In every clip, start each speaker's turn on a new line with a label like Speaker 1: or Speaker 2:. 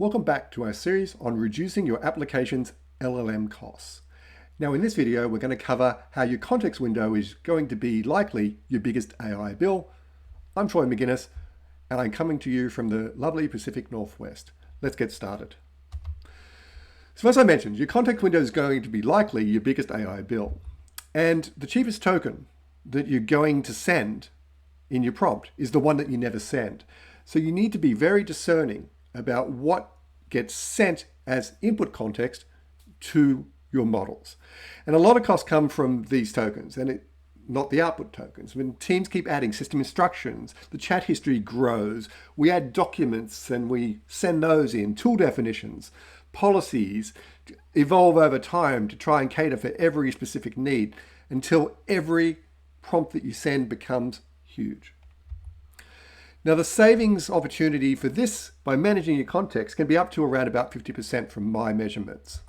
Speaker 1: Welcome back to our series on reducing your application's LLM costs. Now in this video, we're going to cover how your context window is going to be likely your biggest AI bill. I'm Troy Magennis, and I'm coming to you from the lovely Pacific Northwest. Let's get started. So as I mentioned, your context window is going to be likely your biggest AI bill. And the cheapest token that you're going to send in your prompt is the one that you never send. So you need to be very discerning about what gets sent as input context to your models. And a lot of costs come from these tokens and not the output tokens. When teams keep adding system instructions, the chat history grows, we add documents and we send those in, tool definitions, policies evolve over time to try and cater for every specific need until every prompt that you send becomes huge. Now the savings opportunity for this by managing your context can be up to around about 50% from my measurements.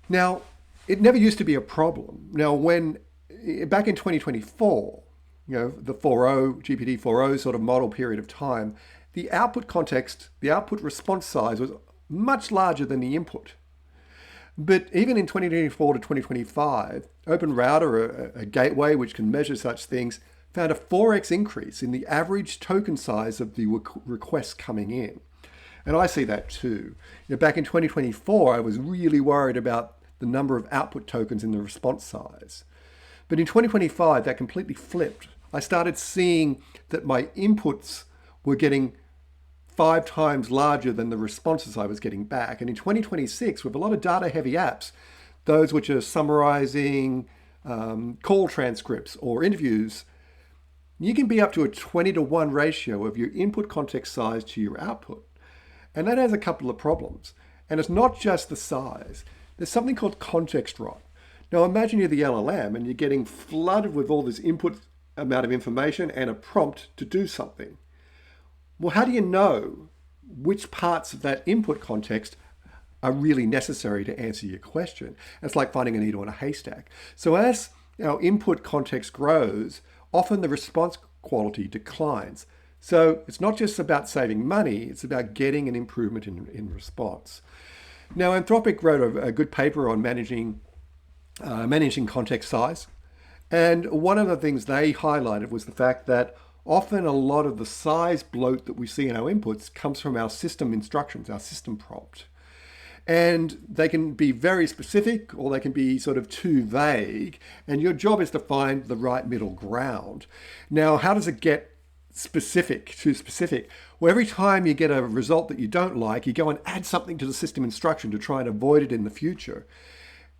Speaker 1: Now, it never used to be a problem. Now back in 2024, the 4.0, GPT 4.0 sort of model period of time, the output context, the output response size was much larger than the input. But even in 2024 to 2025, OpenRouter, a gateway which can measure such things, found a 4x increase in the average token size of the requests coming in. And I see that too. Back in 2024, I was really worried about the number of output tokens in the response size. But in 2025, that completely flipped. I started seeing that my inputs were getting 5 times larger than the responses I was getting back. And in 2026, with a lot of data-heavy apps, those which are summarizing call transcripts or interviews, you can be up to a 20-to-1 ratio of your input context size to your output. And that has a couple of problems. And it's not just the size. There's something called context rot. Now imagine you're the LLM and you're getting flooded with all this input amount of information and a prompt to do something. Well, how do you know which parts of that input context are really necessary to answer your question? It's like finding a needle in a haystack. So as our input context grows, often the response quality declines. So it's not just about saving money, it's about getting an improvement in response. Now, Anthropic wrote a good paper on managing context size. And one of the things they highlighted was the fact that often a lot of the size bloat that we see in our inputs comes from our system instructions, our system prompt. And they can be very specific or they can be sort of too vague. And your job is to find the right middle ground. Now, how does it get too specific? Well, every time you get a result that you don't like, you go and add something to the system instruction to try and avoid it in the future.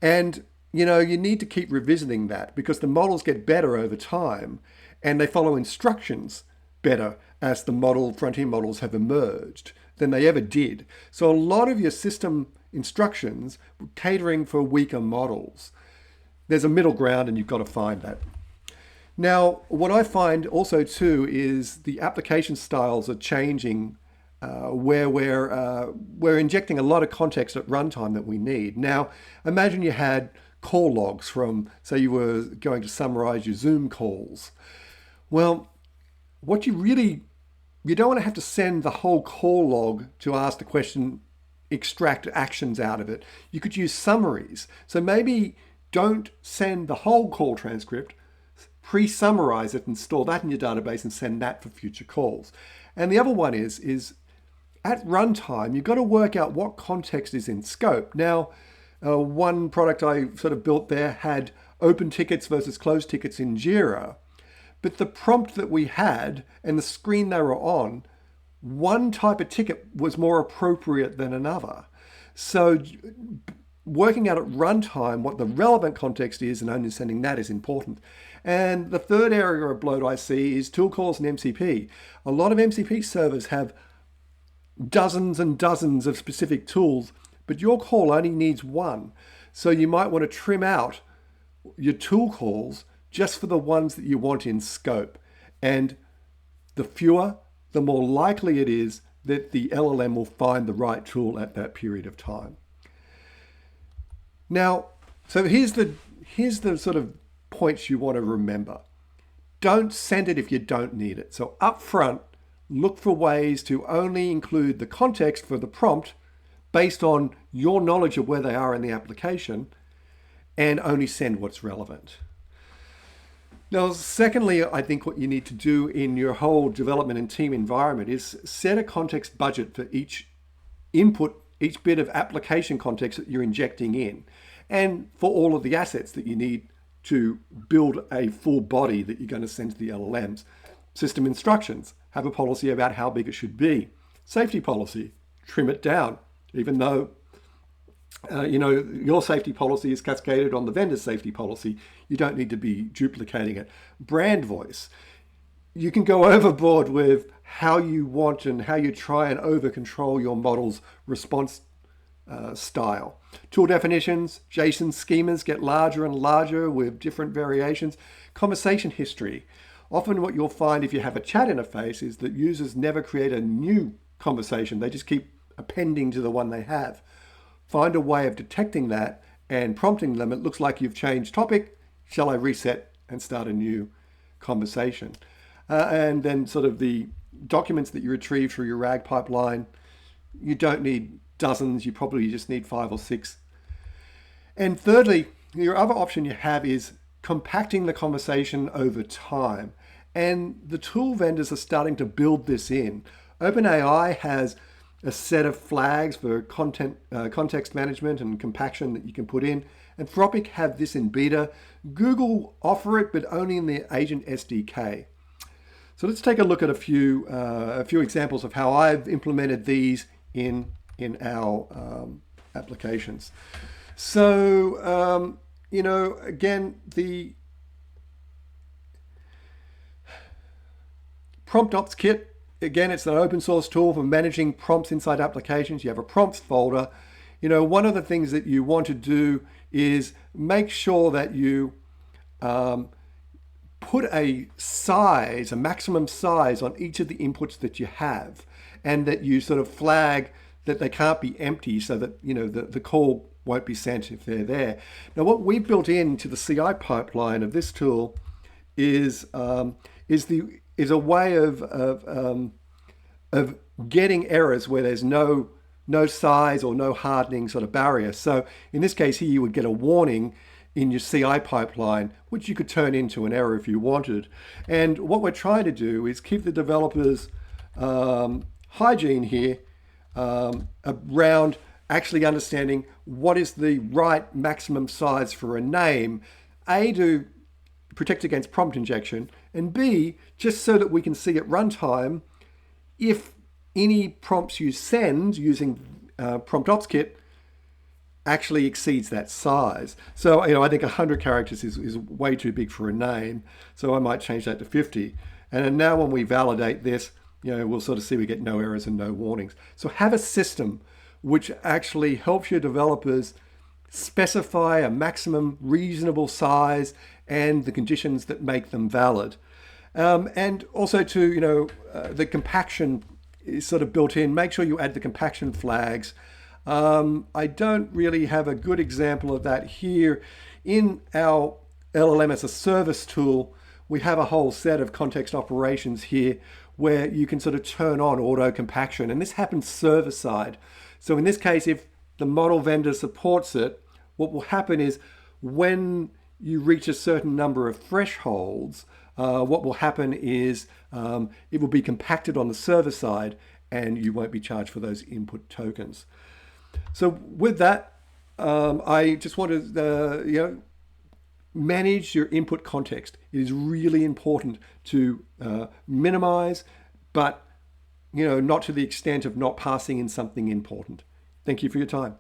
Speaker 1: And, you need to keep revisiting that because the models get better over time and they follow instructions better as the frontier models have emerged than they ever did. So a lot of your system instructions were catering for weaker models. There's a middle ground and you've got to find that. Now, what I find also too is the application styles are changing where we're injecting a lot of context at runtime that we need. Now, imagine you had call logs from, say you were going to summarize your Zoom calls. Well, what you don't want to have to send the whole call log to ask the question, extract actions out of it. You could use summaries. So maybe don't send the whole call transcript, pre-summarize it and store that in your database and send that for future calls. And the other one is at runtime, you've got to work out what context is in scope. Now, one product I sort of built there had open tickets versus closed tickets in Jira. But the prompt that we had and the screen they were on, one type of ticket was more appropriate than another. So working out at runtime what the relevant context is and understanding that is important. And the third area of bloat I see is tool calls and MCP. A lot of MCP servers have dozens and dozens of specific tools, but your call only needs one. So you might want to trim out your tool calls just for the ones that you want in scope. And the fewer, the more likely it is that the LLM will find the right tool at that period of time. Now, so here's the sort of points you want to remember. Don't send it if you don't need it. So up front, look for ways to only include the context for the prompt based on your knowledge of where they are in the application, and only send what's relevant. Now, secondly, I think what you need to do in your whole development and team environment is set a context budget for each input, each bit of application context that you're injecting in, and for all of the assets that you need to build a full body that you're going to send to the LLMs. System instructions, have a policy about how big it should be. Safety policy, trim it down, even though your safety policy is cascaded on the vendor's safety policy. You don't need to be duplicating it. Brand voice. You can go overboard with how you want and how you try and over control your model's response style. Tool definitions, JSON schemas get larger and larger with different variations. Conversation history. Often what you'll find if you have a chat interface is that users never create a new conversation. They just keep appending to the one they have. Find a way of detecting that and prompting them. It looks like you've changed topic. Shall I reset and start a new conversation? And then sort of the documents that you retrieve through your RAG pipeline. You don't need dozens. You probably just need 5 or 6. And thirdly, your other option you have is compacting the conversation over time. And the tool vendors are starting to build this in. OpenAI has a set of flags for context management and compaction that you can put in. Anthropic have this in beta. Google offer it, but only in the Agent SDK. So let's take a look at a few examples of how I've implemented these in our applications. So, again, the PromptOpsKit, again, it's an open source tool for managing prompts inside applications. You have a prompts folder. One of the things that you want to do is make sure that you put a maximum size on each of the inputs that you have, and that you sort of flag that they can't be empty so that, the call won't be sent if they're there. Now, what we've built into the CI pipeline of this tool is a way of getting errors where there's no size or no hardening sort of barrier. So in this case here, you would get a warning in your CI pipeline, which you could turn into an error if you wanted. And what we're trying to do is keep the developers hygiene here around actually understanding what is the right maximum size for a name, A, to protect against prompt injection, and B, just so that we can see at runtime if any prompts you send using PromptOpsKit actually exceeds that size. So, I think 100 characters is way too big for a name, so I might change that to 50. And now when we validate this, we'll sort of see we get no errors and no warnings. So have a system which actually helps your developers specify a maximum reasonable size and the conditions that make them valid. And also to, the compaction is sort of built in. Make sure you add the compaction flags. I don't really have a good example of that here. In our LLM as a service tool, we have a whole set of context operations here where you can sort of turn on auto compaction, and this happens server side. So in this case, if the model vendor supports it, what will happen is when you reach a certain number of thresholds, what will happen is it will be compacted on the server side and you won't be charged for those input tokens. So with that, I just want to manage your input context. It is really important to minimize, but not to the extent of not passing in something important. Thank you for your time.